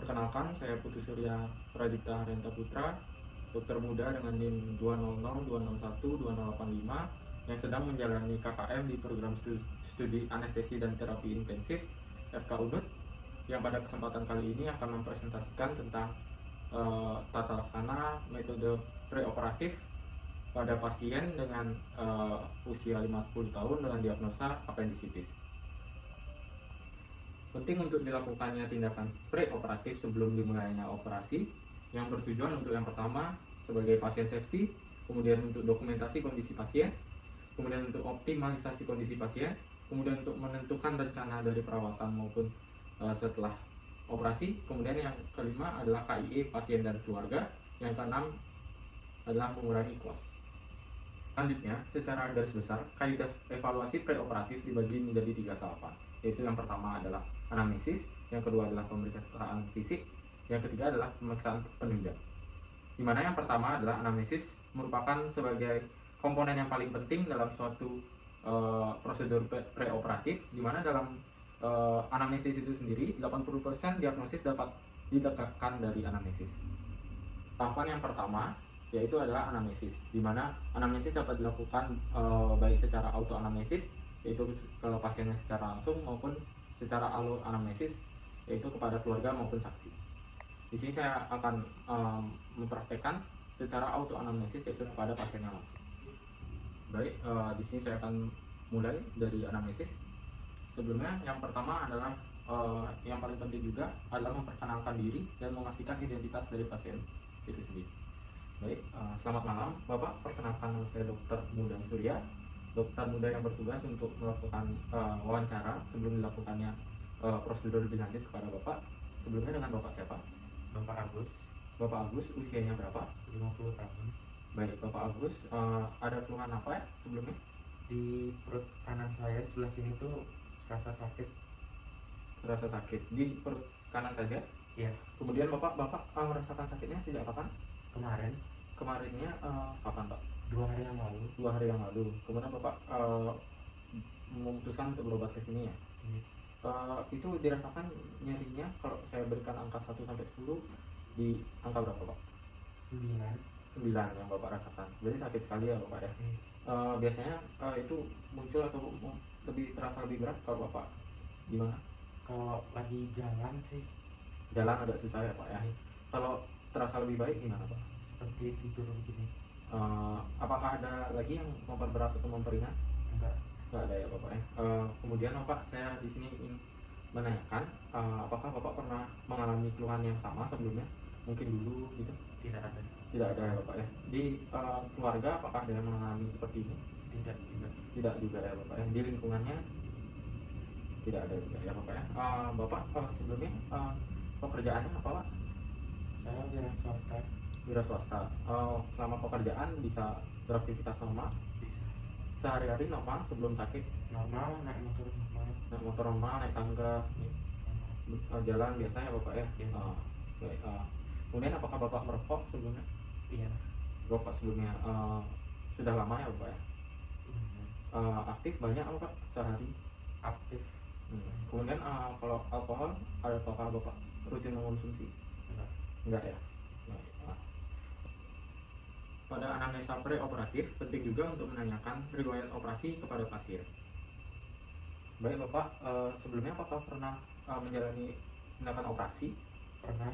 Perkenalkan, saya Putu Surya Pradipta Haryanto Putra, dokter muda dengan NIM 20020120885 yang sedang menjalani KKM di program studi anestesi dan terapi intensif FK Unut, yang pada kesempatan kali ini akan mempresentasikan tentang tata laksana metode preoperatif pada pasien dengan usia 50 tahun dengan diagnosa apendisitis. Penting untuk dilakukannya tindakan preoperatif sebelum dimulainya operasi, yang bertujuan untuk yang pertama sebagai pasien safety, kemudian untuk dokumentasi kondisi pasien, kemudian untuk optimalisasi kondisi pasien, kemudian untuk menentukan rencana dari perawatan maupun setelah operasi. Kemudian yang kelima adalah KIE pasien dan keluarga. Yang keenam adalah mengurangi kos. Selanjutnya, secara garis besar, kaidah evaluasi preoperatif dibagi menjadi 3 tahapan, yaitu yang pertama adalah anamnesis, yang kedua adalah pemeriksaan fisik, yang ketiga adalah pemeriksaan penunjang. Di mana yang pertama adalah anamnesis, merupakan sebagai komponen yang paling penting dalam suatu prosedur preoperatif, di mana dalam anamnesis itu sendiri 80% diagnosis dapat ditegakkan dari anamnesis. Tahapan yang pertama yaitu adalah anamnesis, di mana anamnesis dapat dilakukan baik secara auto anamnesis, yaitu ke pasiennya secara langsung, maupun secara alur anamnesis, yaitu kepada keluarga maupun saksi. Di sini saya akan mempraktekkan secara auto anamnesis, yaitu kepada pasiennya langsung. Baik, di sini saya akan mulai dari anamnesis. Sebelumnya, yang pertama adalah yang paling penting juga adalah memperkenalkan diri dan memastikan identitas dari pasien itu sendiri. Baik, selamat malam Bapak. Perkenalkan, nama saya Dr. Muda Surya, dokter muda yang bertugas untuk melakukan wawancara sebelum dilakukannya prosedur lebih lanjut kepada Bapak. Sebelumnya dengan Bapak siapa? Bapak Agus. Bapak Agus, usianya berapa? 50 tahun. Baik, Bapak Agus, ada keluhan apa ya sebelumnya? Di perut kanan saya sebelah sini tuh serasa sakit. Serasa sakit di perut kanan saja? Iya. Kemudian Bapak merasakan sakitnya sejak kapan? Kemarinnya kapan Pak? 2 hari yang lalu. 2 hari yang lalu. Kemudian Bapak memutuskan untuk berobat ke sini ya? Iya. Itu dirasakan nyerinya, kalau saya berikan angka 1 sampai 10, di angka berapa Pak? 9 yang Bapak rasakan. Jadi sakit sekali ya Bapak ya? Biasanya itu muncul atau terasa lebih berat kalau Bapak gimana? Kalau lagi jalan sih Jalan agak susah ya Pak ya? Kalau terasa lebih baik gimana Pak? seperti tidur begini. Apakah ada lagi yang memperberat atau memperingan? Enggak ada ya Bapak ya. Kemudian Bapak, saya di sini ingin menanyakan, apakah Bapak pernah mengalami keluhan yang sama sebelumnya? Mungkin dulu gitu? Tidak ada Ya Bapak ya. Di keluarga apakah ada yang mengalami seperti ini? Tidak juga ya Bapak ya. Di lingkungannya tidak ada juga ya Bapak ya. Bapak sebelumnya pekerjaannya apa Pak? Saya Wira swasta. Selama pekerjaan bisa beraktivitas normal? Bisa. Sehari-hari normal sebelum sakit? Normal, naik motor normal. Naik tangga, jalan biasa ya Bapak ya? Biasa. Baik, kemudian apakah Bapak merokok sebelumnya? Iya. Rokok sebelumnya sudah lama ya Bapak ya? Aktif banyak apa Pak sehari? Aktif. Kemudian kalau alkohol, apakah Bapak rutin mengonsumsi? Enggak ya? Pada anamnesa preoperatif penting juga untuk menanyakan riwayat operasi kepada pasien. Baik Bapak, sebelumnya apakah pernah menjalani tindakan operasi? Pernah.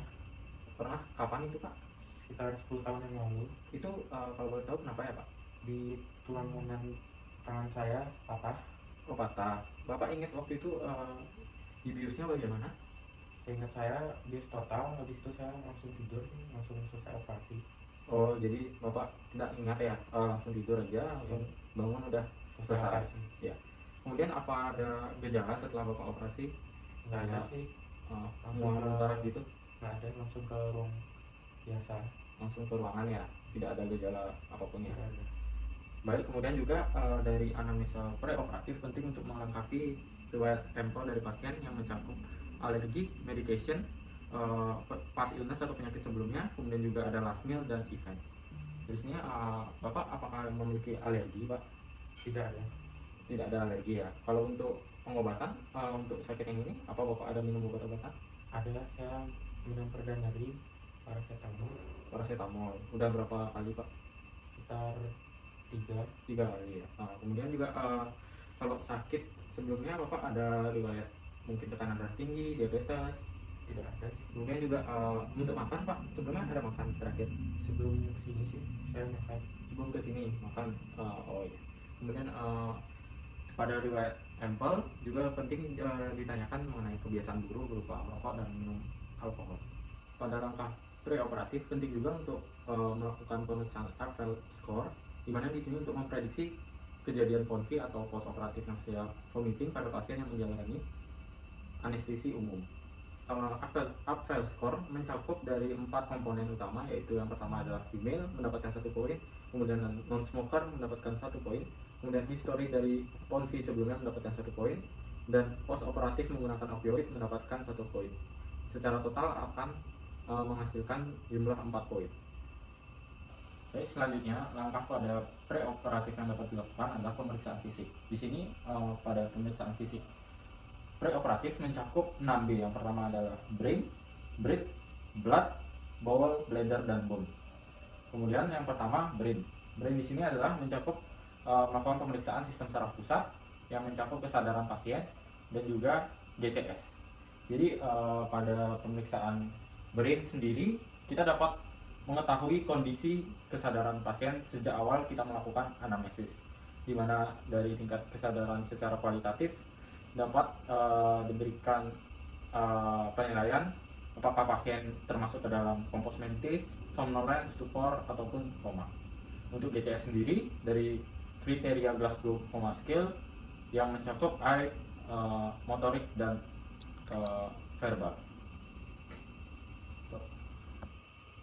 Kapan itu Pak? Sekitar 10 tahun yang lalu. Itu kalau boleh tahu kenapa ya Pak? Di tulang lengan tangan saya patah. Oh, patah. Bapak ingat waktu itu dibiusnya bagaimana? Seingat saya bius total, habis itu saya langsung tidur, langsung selesai operasi. Oh, jadi Bapak tidak ingat ya, langsung tidur aja, langsung bangun udah selesai. Ya. Kemudian apa ada gejala setelah Bapak operasi? Nggak ada sih. Mual muntah gitu? Nggak ada, langsung ke ruang biasa. Langsung ke ruangan ya, tidak ada gejala apapun ya? Tidak ada. Baik, kemudian juga dari anamnesa preoperatif penting untuk melengkapi riwayat sampel dari pasien yang mencakup alergi, medication, past illness atau penyakit sebelumnya, kemudian juga ada last meal dan event. Dari sini Bapak apakah memiliki alergi Pak? Tidak ada alergi ya. Kalau untuk pengobatan untuk sakit yang ini, apa Bapak ada minum obat-obatan? Ada, saya kemudian pereda nyeri, paracetamol Paracetamol. Udah berapa kali Pak? sekitar 3. 3 kali ya. Nah, kemudian juga kalau sakit sebelumnya Bapak ada riwayat mungkin tekanan darah tinggi, diabetes? Tidak ada sih. Kemudian juga untuk makan Pak, sebelumnya ada makan terakhir? Sebelum kesini sih saya makan. Sebelum ke sini makan. Oh iya. Kemudian pada riwayat empel juga penting ditanyakan mengenai kebiasaan buruk berupa merokok dan minum alkohol. Pada langkah preoperatif penting juga untuk melakukan pemeriksaan Apfel score, di mana di sini untuk memprediksi kejadian PONV atau postoperatif nausea vomiting pada pasien yang menjalani anestesi umum. Apfel score mencakup dari 4 komponen utama, yaitu yang pertama adalah female mendapatkan 1 poin, kemudian non-smoker mendapatkan 1 poin, kemudian histori dari PONV sebelumnya mendapatkan 1 poin, dan postoperatif menggunakan opioid mendapatkan 1 poin. Secara total akan menghasilkan jumlah 4 poin. Baik, selanjutnya langkah pada preoperatif yang dapat dilakukan adalah pemeriksaan fisik. Di sini pada pemeriksaan fisik preoperatif mencakup 6B. Yang pertama adalah brain, breath, blood, bowel, bladder, dan bone. Kemudian yang pertama brain. Brain di sini adalah mencakup melakukan pemeriksaan sistem saraf pusat yang mencakup kesadaran pasien dan juga GCS. Jadi pada pemeriksaan brain sendiri kita dapat mengetahui kondisi kesadaran pasien sejak awal kita melakukan anamnesis, di mana dari tingkat kesadaran secara kualitatif dapat diberikan penilaian apakah pasien termasuk ke dalam kompos mentis, somnolence, stupor, ataupun koma. Untuk GCS sendiri dari kriteria Glasgow Coma Scale yang mencakup eye, motorik, dan verbal.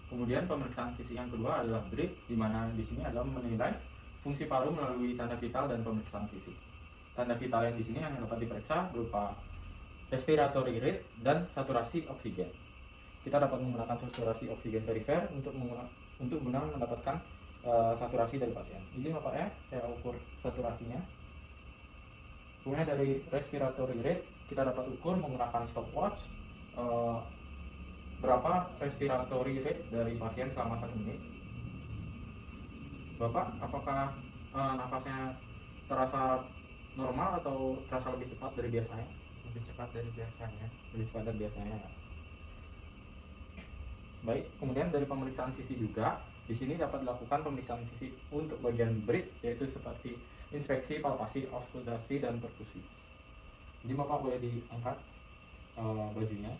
Kemudian pemeriksaan fisik yang kedua adalah breath, di mana di sini adalah menilai fungsi paru melalui tanda vital dan pemeriksaan fisik. Tanda vital yang di sini yang dapat diperiksa berupa respiratory rate dan saturasi oksigen. Kita dapat menggunakan saturasi oksigen perifer untuk guna mendapatkan saturasi dari pasien. Izin Bapak ya, saya ukur saturasinya. Kemudian dari respiratory rate kita dapat ukur menggunakan stopwatch berapa respiratory rate dari pasien selama 1 menit. Bapak, apakah nafasnya terasa normal atau terasa lebih cepat dari biasanya? Lebih cepat dari biasanya. Lebih cepat dari biasanya. Baik, kemudian dari pemeriksaan fisik juga, di sini dapat dilakukan pemeriksaan fisik untuk bagian breath, yaitu seperti inspeksi, palpasi, auskultasi, dan perkusi. Jadi Bapak boleh diangkat bajunya.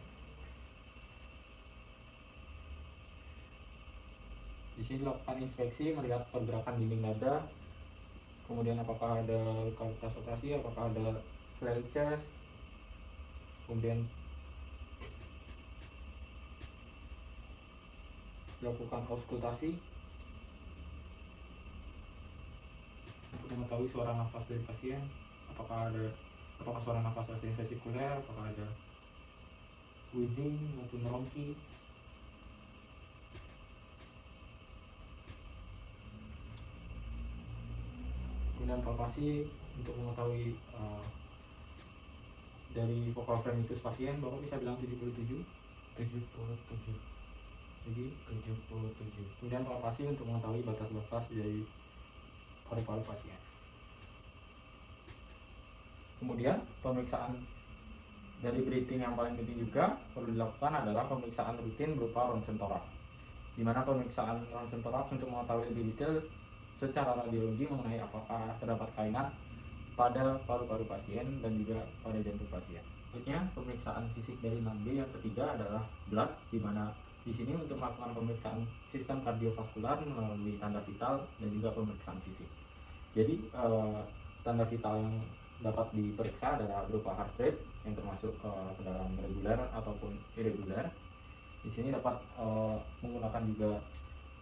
Di sini dilakukan inspeksi, melihat pergerakan dinding dada, kemudian apakah ada luka bekas operasi, apakah ada flare chest, kemudian dilakukan auskultasi untuk mengetahui suara nafas dari pasien, apakah suara nafas vesikuler, apakah ada wheezing maupun bronki. Kemudian palpasi untuk mengetahui dari vocal frame pasien, Bapak bisa bilang 77. Jadi 77. Kemudian palpasi untuk mengetahui batas-batas dari paru-paru pasien. Kemudian pemeriksaan dari breathing yang paling penting juga perlu dilakukan adalah pemeriksaan rutin berupa ronsen toraks, di mana pemeriksaan ronsen toraks untuk mengetahui lebih detail secara radiologi mengenai apakah terdapat kelainan pada paru-paru pasien dan juga pada jantung pasien. Selanjutnya pemeriksaan fisik dari 6B yang ketiga adalah blood, di mana di sini untuk melakukan pemeriksaan sistem kardiovaskular melalui tanda vital dan juga pemeriksaan fisik. Jadi tanda vital yang dapat diperiksa adalah berupa heart rate yang termasuk ke dalam reguler ataupun irregular. Di sini dapat menggunakan juga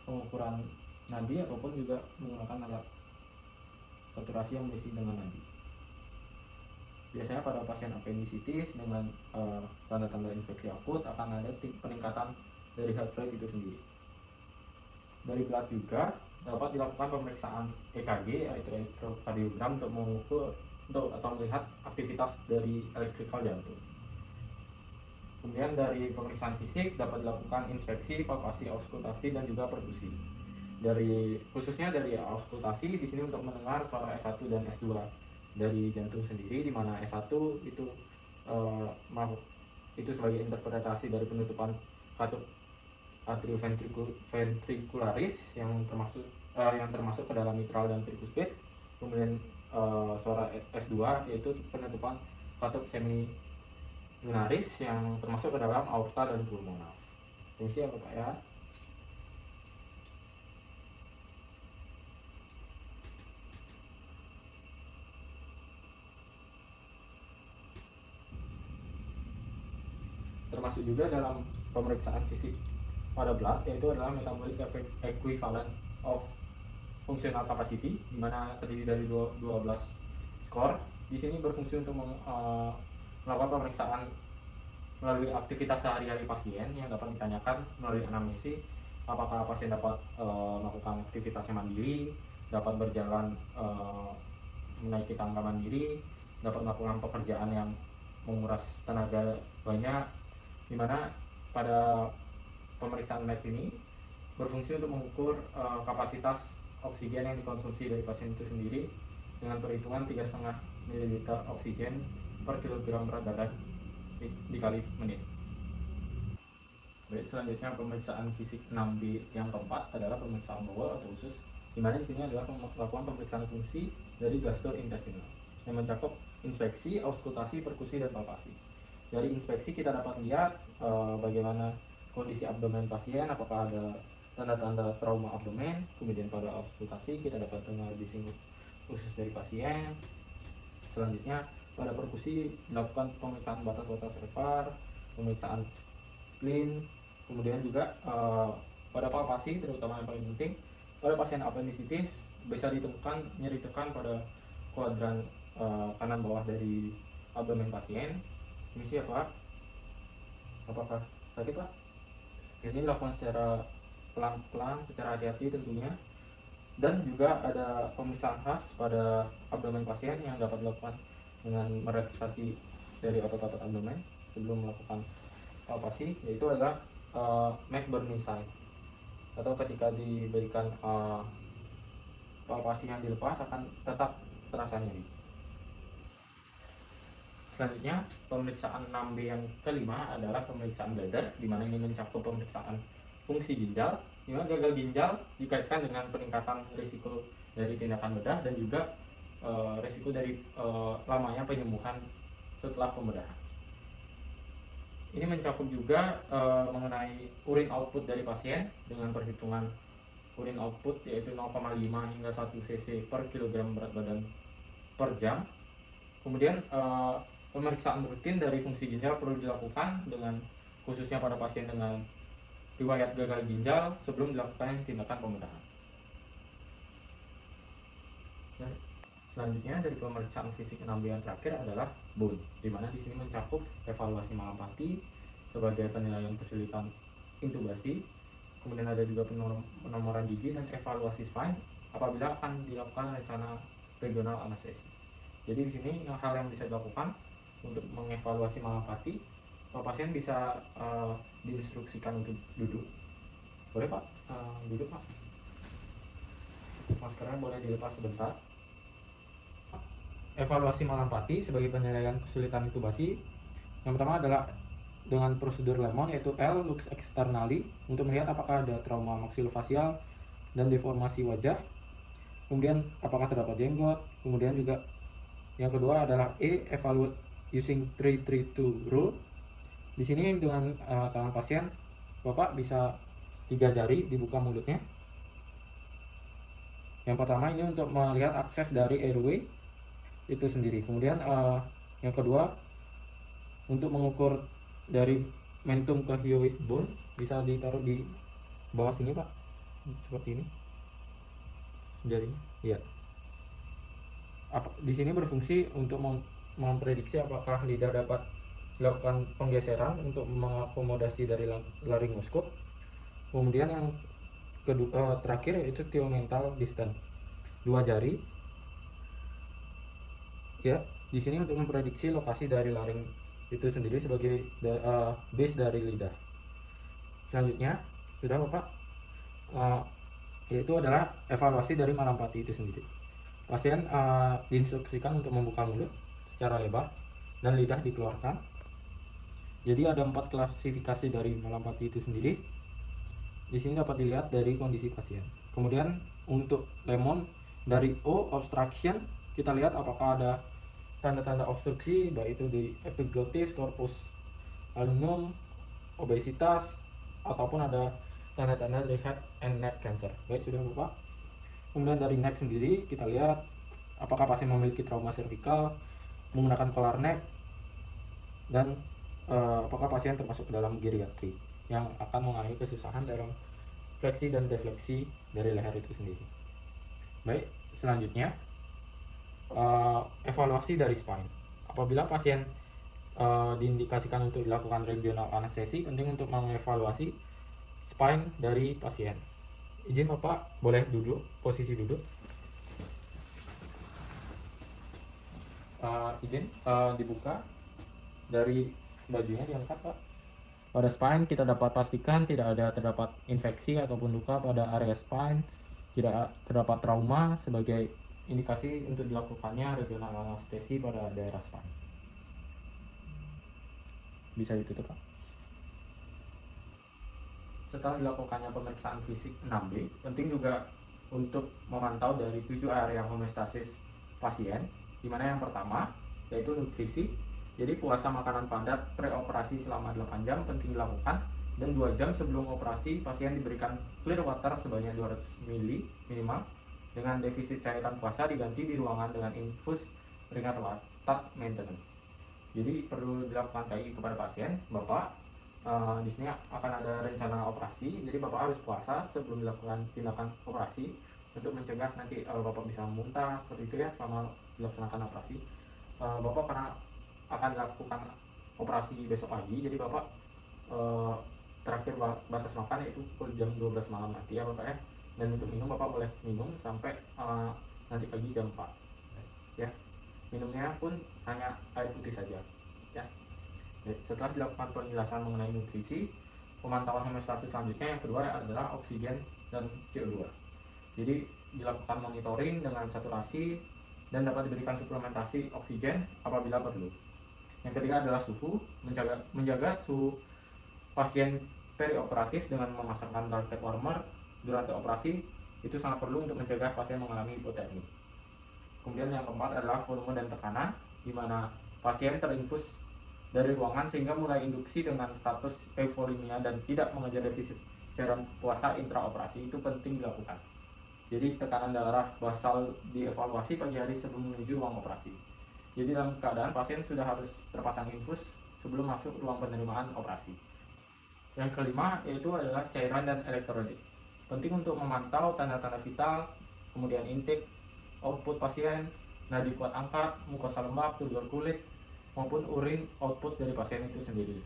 pengukuran nadi ataupun juga menggunakan alat saturasi yang berisi dengan nadi. Biasanya pada pasien appendicitis dengan tanda-tanda infeksi akut akan ada peningkatan dari heart rate itu sendiri. Dari blood juga dapat dilakukan pemeriksaan EKG, yaitu elektrokardiogram, untuk mengukur atau melihat aktivitas dari elektrikal jantung. Kemudian dari pemeriksaan fisik dapat dilakukan inspeksi, palpasi, auskultasi, dan juga perkusi. Khususnya dari auskultasi di sini untuk mendengar suara S1 dan S2 dari jantung sendiri, di mana S1 itu itu sebagai interpretasi dari penutupan katup atrioventricularis yang termasuk ke dalam mitral dan tricuspid. Kemudian suara S2 yaitu penutupan katup semilunaris yang termasuk ke dalam aorta dan pulmonal. Fungsi apa Pak ya? Termasuk juga dalam pemeriksaan fisik pada blood, yaitu adalah metabolic equivalent of functional capacity, di mana terdiri dari 12 skor. Di sini berfungsi untuk melakukan pemeriksaan melalui aktivitas sehari-hari pasien yang dapat ditanyakan melalui anamnesis, apakah pasien dapat melakukan aktivitasnya mandiri, dapat berjalan menaiki tangga mandiri, dapat melakukan pekerjaan yang menguras tenaga banyak, di mana pada pemeriksaan METS ini berfungsi untuk mengukur kapasitas oksigen yang dikonsumsi dari pasien itu sendiri dengan perhitungan 3,5 ml oksigen per kilogram berat badan dikali menit. Baik, selanjutnya pemeriksaan fisik 6B yang keempat adalah pemeriksaan bawel atau usus, di mana di sini adalah melakukan pemeriksaan fungsi dari gastrointestinal yang mencakup inspeksi, auskultasi, perkusi, dan palpasi. Dari inspeksi kita dapat lihat bagaimana kondisi abdomen pasien, apakah ada tanda-tanda trauma abdomen. Kemudian pada auskultasi kita dapat dengar bising usus dari pasien. Selanjutnya pada perkusi dilakukan pemeriksaan batas-batas repar, pemeriksaan spleen. Kemudian juga pada palpasi, terutama yang paling penting, pada pasien appendicitis bisa ditemukan nyeri tekan pada kuadran kanan bawah dari abdomen pasien. Misi apa? Apakah sakit Pak? Ini dilakukan secara pelan-pelan, secara hati-hati tentunya. Dan juga ada pemeriksaan khas pada abdomen pasien yang dapat dilakukan dengan merelaksasi dari otot-otot abdomen sebelum melakukan palpasi, yaitu adalah McBurney sign, atau ketika diberikan palpasi yang dilepas akan tetap terasa nyeri. Selanjutnya pemeriksaan 6B yang kelima adalah pemeriksaan bladder, di mana ini mencakup pemeriksaan fungsi ginjal, di mana gagal ginjal dikaitkan dengan peningkatan risiko dari tindakan bedah dan juga risiko dari lamanya penyembuhan setelah pembedahan. Ini mencakup juga mengenai urin output dari pasien dengan perhitungan urin output yaitu 0,5 hingga 1 cc per kilogram berat badan per jam. Kemudian pemeriksaan rutin dari fungsi ginjal perlu dilakukan dengan khususnya pada pasien dengan riwayat gagal ginjal sebelum dilakukan tindakan pembedahan. Selanjutnya dari pemeriksaan fisik 6B yang terakhir adalah bone, di mana di sini mencakup evaluasi malampati sebagai penilaian kesulitan intubasi, kemudian ada juga penomoran gigi dan evaluasi spine apabila akan dilakukan rencana regional anestesi. Jadi di sini hal yang bisa dilakukan untuk mengevaluasi malampati, pasien bisa diinstruksikan untuk duduk. Boleh Pak, duduk Pak. Maskernya boleh dilepas sebentar. Evaluasi malampati sebagai penilaian kesulitan intubasi, yang pertama adalah dengan prosedur Lemon, yaitu L lux externali, untuk melihat apakah ada trauma maksilofacial dan deformasi wajah, kemudian apakah terdapat jenggot. Kemudian juga yang kedua adalah E, evaluate using 3-3-2 rule. Di sini dengan tangan pasien, Bapak bisa 3 jari dibuka mulutnya. Yang pertama ini untuk melihat akses dari airway itu sendiri. Kemudian yang kedua untuk mengukur dari mentum ke hyoid bone, bisa ditaruh di bawah sini Pak, seperti ini jarinya. Iya. Di sini berfungsi untuk memprediksi apakah lidah dapat dilakukan penggeseran untuk mengakomodasi dari laryngoskop. Kemudian yang kedua terakhir yaitu theomental distance, 2 jari. Ya, di sini untuk memprediksi lokasi dari laring itu sendiri sebagai base dari lidah. Selanjutnya sudah Bapak, yaitu adalah evaluasi dari malampati itu sendiri. Pasien diinstruksikan untuk membuka mulut secara lebar dan lidah dikeluarkan. Jadi ada 4 klasifikasi dari malampati itu sendiri. Di sini dapat dilihat dari kondisi pasien. Kemudian untuk lemon dari O, obstruction, kita lihat apakah ada tanda-tanda obstruksi, baik itu di epiglottis, corpus alunum, obesitas, ataupun ada tanda-tanda dari head and neck cancer. Baik, sudah Bapak. Kemudian dari neck sendiri kita lihat apakah pasien memiliki trauma servikal, menggunakan collar neck, dan apakah pasien termasuk ke dalam geriatri yang akan mengalami kesusahan dalam fleksi dan defleksi dari leher itu sendiri. Baik, selanjutnya evaluasi dari spine. Apabila pasien diindikasikan untuk dilakukan regional anestesi, penting untuk mengevaluasi spine dari pasien. Izin Bapak, boleh duduk, posisi duduk. Izin dibuka dari bajunya, diangkat Pak. Pada spine kita dapat pastikan tidak ada terdapat infeksi ataupun luka pada area spine, tidak terdapat trauma sebagai indikasi untuk dilakukannya regional anestesi pada daerah spine. Bisa ditutup Pak. Setelah dilakukannya pemeriksaan fisik 6B, penting juga untuk memantau dari 7 area homeostasis pasien, di mana yang pertama yaitu nutrisi. Jadi puasa makanan padat preoperasi selama 8 jam penting dilakukan, dan 2 jam sebelum operasi pasien diberikan clear water sebanyak 200 ml minimal, dengan defisit cairan puasa diganti di ruangan dengan infus ringan watat maintenance. Jadi perlu dilakukan KI kepada pasien, Bapak. Di sini akan ada rencana operasi, jadi Bapak harus puasa sebelum dilakukan tindakan operasi untuk mencegah nanti Bapak bisa muntah seperti itu ya selama dilaksanakan operasi. Bapak karena akan dilakukan operasi besok pagi, jadi Bapak terakhir batas makan yaitu pukul jam 12 malam nanti ya Bapak ya. Dan untuk minum Bapak boleh minum sampai nanti pagi jam 4 ya. Minumnya pun hanya air putih saja ya. Setelah dilakukan penjelasan mengenai nutrisi, pemantauan homeostasis selanjutnya yang kedua adalah oksigen dan CO2. Jadi dilakukan monitoring dengan saturasi dan dapat diberikan suplementasi oksigen apabila perlu. Yang ketiga adalah suhu, menjaga suhu pasien perioperatif dengan memasangkan blanket warmer durante operasi itu sangat perlu untuk mencegah pasien mengalami hipotermi. Kemudian yang keempat adalah volume dan tekanan, di mana pasien terinfus dari ruangan sehingga mulai induksi dengan status euforimia dan tidak mengejar defisit cairan puasa intraoperasi itu penting dilakukan. Jadi tekanan darah basal dievaluasi pagi hari sebelum menuju ruang operasi. Jadi dalam keadaan pasien sudah harus terpasang infus sebelum masuk ruang penerimaan operasi. Yang kelima yaitu adalah cairan dan elektrolit. Penting untuk memantau tanda-tanda vital, kemudian intake, output pasien, nadi kuat angkat, mukosa lembab, turgor kulit, maupun urin output dari pasien itu sendiri.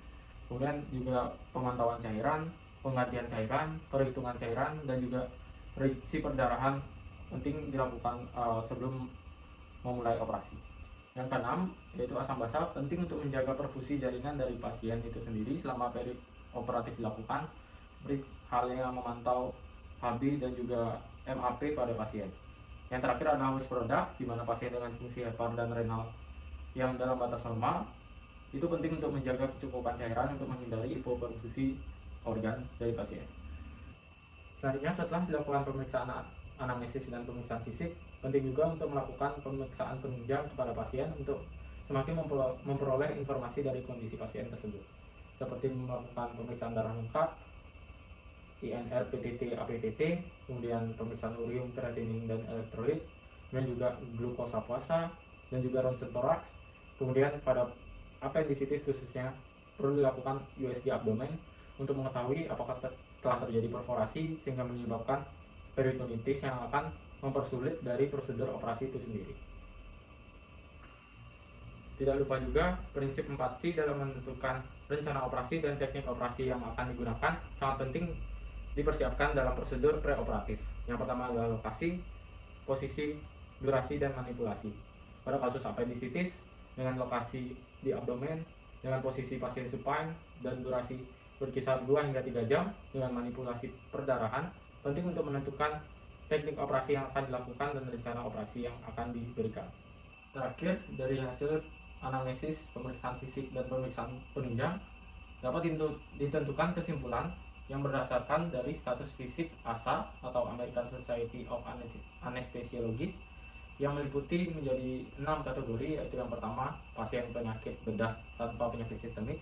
Kemudian juga pemantauan cairan, penggantian cairan, perhitungan cairan, dan juga reaksi perdarahan penting dilakukan sebelum memulai operasi. Yang keenam yaitu asam basa, penting untuk menjaga perfusi jaringan dari pasien itu sendiri selama operatif dilakukan, seperti halnya memantau HB dan juga MAP pada pasien. Yang terakhir adalah waste product, di mana pasien dengan fungsi hepar dan renal yang dalam batas normal itu penting untuk menjaga kecukupan cairan untuk menghindari hipoperfusi organ dari pasien. Selanjutnya setelah dilakukan pemeriksaan anamnesis dan pemeriksaan fisik, penting juga untuk melakukan pemeriksaan penunjang kepada pasien untuk semakin memperoleh informasi dari kondisi pasien tersebut, seperti melakukan pemeriksaan darah lengkap, INR, PTT, APTT, kemudian pemeriksaan urium, kreatinin, dan elektrolit, dan juga glukosa puasa, dan juga ronsen toraks. Kemudian pada appendicitis khususnya perlu dilakukan USG abdomen untuk mengetahui apakah telah terjadi perforasi sehingga menyebabkan peritonitis yang akan mempersulit dari prosedur operasi itu sendiri. Tidak lupa juga prinsip 4C dalam menentukan rencana operasi dan teknik operasi yang akan digunakan sangat penting dipersiapkan dalam prosedur preoperatif. Yang pertama adalah lokasi, posisi, durasi, dan manipulasi. Pada kasus appendicitis dengan lokasi di abdomen, dengan posisi pasien supine dan durasi berkisar 2 hingga 3 jam dengan manipulasi perdarahan. Penting untuk menentukan teknik operasi yang akan dilakukan dan rencana operasi yang akan diberikan. Terakhir, dari hasil anamnesis, pemeriksaan fisik, dan pemeriksaan penunjang dapat ditentukan kesimpulan yang berdasarkan dari status fisik ASA atau American Society of Anesthesiologists yang meliputi menjadi 6 kategori, yaitu yang pertama pasien penyakit bedah tanpa penyakit sistemik,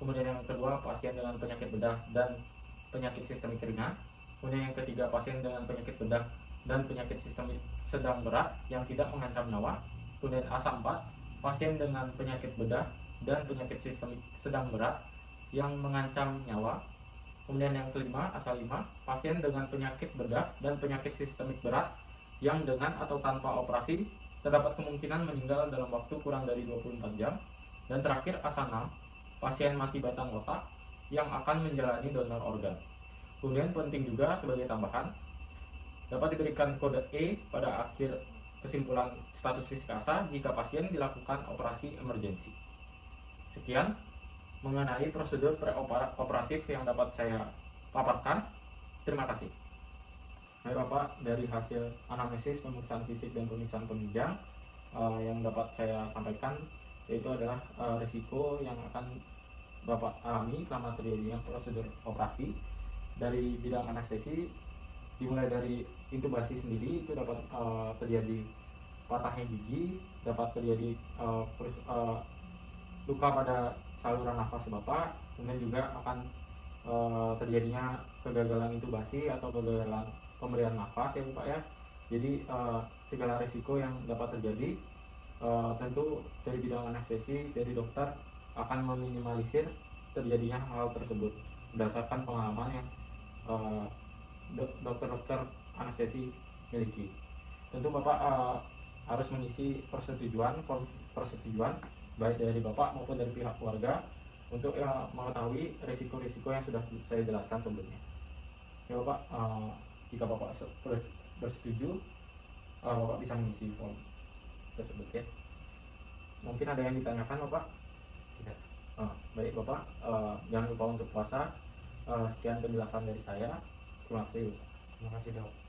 kemudian yang kedua pasien dengan penyakit bedah dan penyakit sistemik ringan, kemudian yang ketiga pasien dengan penyakit bedah dan penyakit sistemik sedang berat yang tidak mengancam nyawa, kemudian ASA 4 pasien dengan penyakit bedah dan penyakit sistemik sedang berat yang mengancam nyawa, kemudian yang kelima ASA 5 pasien dengan penyakit bedah dan penyakit sistemik berat yang dengan atau tanpa operasi terdapat kemungkinan meninggal dalam waktu kurang dari 24 jam. Dan terakhir ASA 6 pasien mati batang otak yang akan menjalani donor organ. Kemudian penting juga sebagai tambahan, dapat diberikan kode E pada akhir kesimpulan status fisik ASA jika pasien dilakukan operasi emergensi. Sekian mengenai prosedur preoperatif yang dapat saya paparkan. Terima kasih. Baik Bapak, dari hasil anamnesis, pemeriksaan fisik, dan pemeriksaan penunjang yang dapat saya sampaikan yaitu adalah risiko yang akan Bapak alami selama terjadinya prosedur operasi. Dari bidang anestesi, dimulai dari intubasi sendiri itu dapat terjadi patahnya gigi, dapat terjadi luka pada saluran nafas Bapak, kemudian juga akan terjadinya kegagalan intubasi atau kegagalan pemberian nafas ya Bapak ya. Jadi segala risiko yang dapat terjadi tentu dari bidang anestesi, dari dokter akan meminimalisir terjadinya hal tersebut berdasarkan pengalaman yang dokter-dokter anestesi miliki. Tentu Bapak harus mengisi form persetujuan baik dari Bapak maupun dari pihak keluarga untuk mengetahui risiko-risiko yang sudah saya jelaskan sebelumnya. Ya Bapak, jika Bapak bersetuju, Bapak bisa mengisi form tersebut ya. Mungkin ada yang ditanyakan Bapak? Tidak. Baik Bapak, jangan lupa untuk puasa. Sekian penjelasan dari saya. Terima kasih Bapak. Terima kasih Dok.